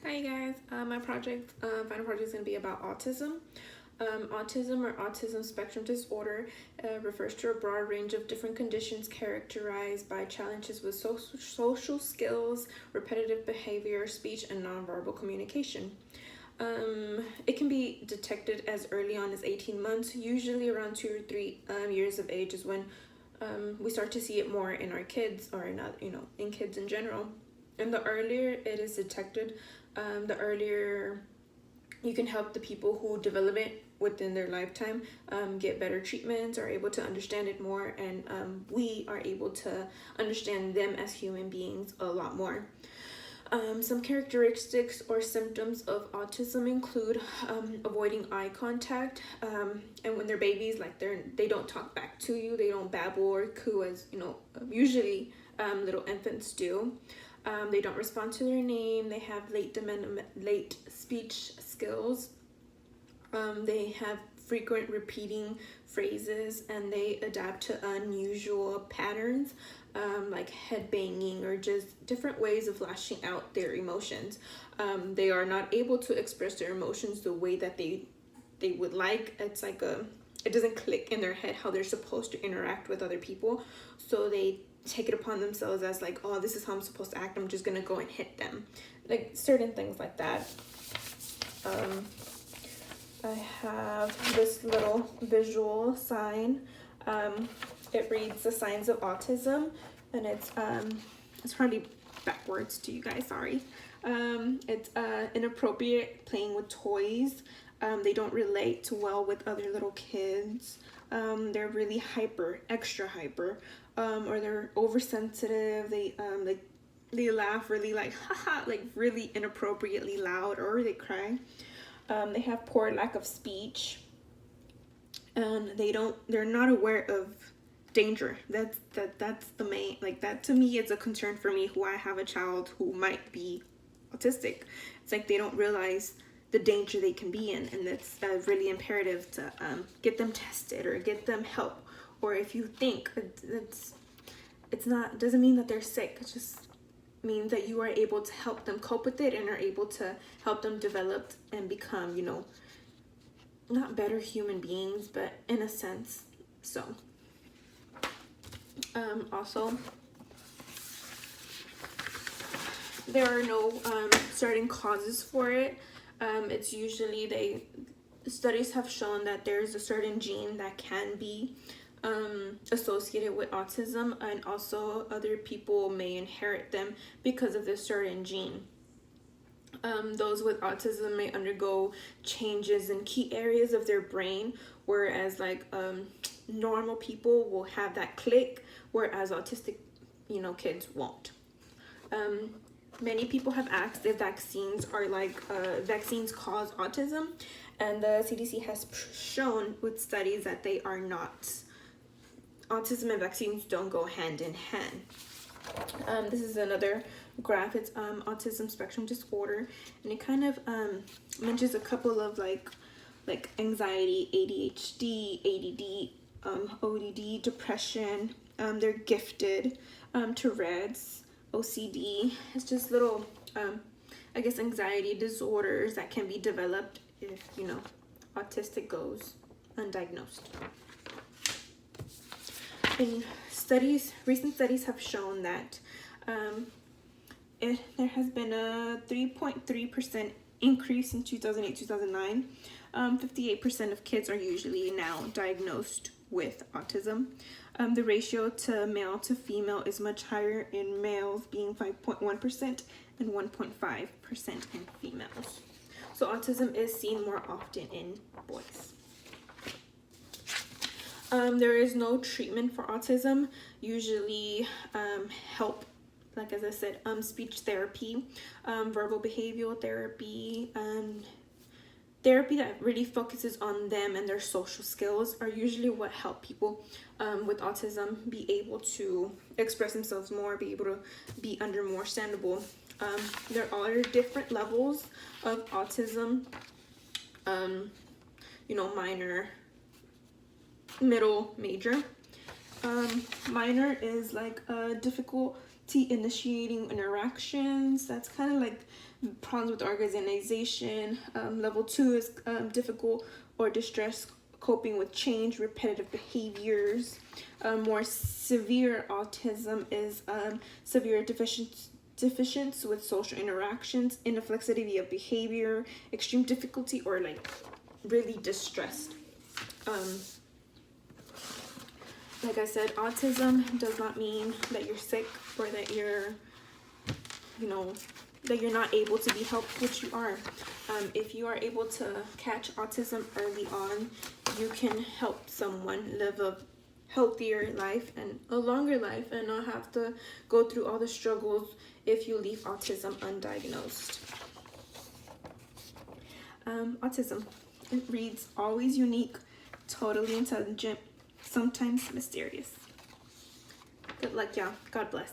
Hi guys, my final project is going to be about autism. Autism or autism spectrum disorder refers to a broad range of different conditions characterized by challenges with social skills, repetitive behavior, speech, and nonverbal communication. It can be detected as early on as 18 months, usually around 2 or 3 years of age is when we start to see it more in our kids or in kids in general. And the earlier it is detected, the earlier you can help the people who develop it within their lifetime get better treatments, are able to understand it more, and we are able to understand them as human beings a lot more. Some characteristics or symptoms of autism include avoiding eye contact, and when they're babies, like they don't talk back to you, they don't babble or coo as usually little infants do. They don't respond to their name. They have late speech skills. They have frequent repeating phrases, and they adapt to unusual patterns, like head banging or just different ways of lashing out their emotions. They are not able to express their emotions the way that they would like. It's like it doesn't click in their head how they're supposed to interact with other people, so they take it upon themselves as like, oh, this is how I'm supposed to act, I'm just gonna go and hit them, like certain things like that. I have this little visual sign. It reads the signs of autism, and it's probably backwards to you guys, sorry. It's inappropriate playing with toys. They don't relate well with other little kids. They're really extra hyper, or they're oversensitive. They laugh really like haha, like really inappropriately loud, or they cry. They have poor lack of speech, and they're not aware of danger. That's the main, like, that to me is a concern for me, who I have a child who might be autistic. It's like they don't realize the danger they can be in, and it's really imperative to get them tested or get them help. Or if you think it's not, doesn't mean that they're sick, it just means that you are able to help them cope with it and are able to help them develop and become, not better human beings, but in a sense. So also, there are no certain causes for it. It's usually studies have shown that there's a certain gene that can be associated with autism, and also other people may inherit them because of this certain gene. Those with autism may undergo changes in key areas of their brain, whereas like normal people will have that click, whereas autistic kids won't. Many people have asked if vaccines cause autism, and the CDC has shown with studies that they are not. Autism and vaccines don't go hand in hand. This is another graph. It's autism spectrum disorder, and it kind of mentions a couple of like anxiety, ADHD, ADD, ODD, depression. They're gifted, Tourette's, OCD. It's just little I guess anxiety disorders that can be developed if autistic goes undiagnosed. In recent studies have shown that there has been a 3.3% increase in 2008-2009. 58% of kids are usually now diagnosed with autism. The ratio to male to female is much higher in males, being 5.1% and 1.5% in females. So autism is seen more often in boys. There is no treatment for autism. Usually help, like as I said, speech therapy, verbal behavioral therapy, therapy that really focuses on them and their social skills are usually what help people with autism be able to express themselves more, be able to be understandable. There are different levels of autism, minor, middle, major. Minor is like difficult initiating interactions. That's kind of like problems with organization. Level 2 is difficult or distress coping with change, repetitive behaviors. More severe autism is severe deficiency with social interactions, inflexibility of behavior, extreme difficulty, or like really distressed. Like I said, autism does not mean that you're sick or that you're, that you're not able to be helped, which you are. If you are able to catch autism early on, you can help someone live a healthier life and a longer life and not have to go through all the struggles if you leave autism undiagnosed. Autism. It reads, always unique, totally intelligent, sometimes mysterious. Good luck, y'all. God bless.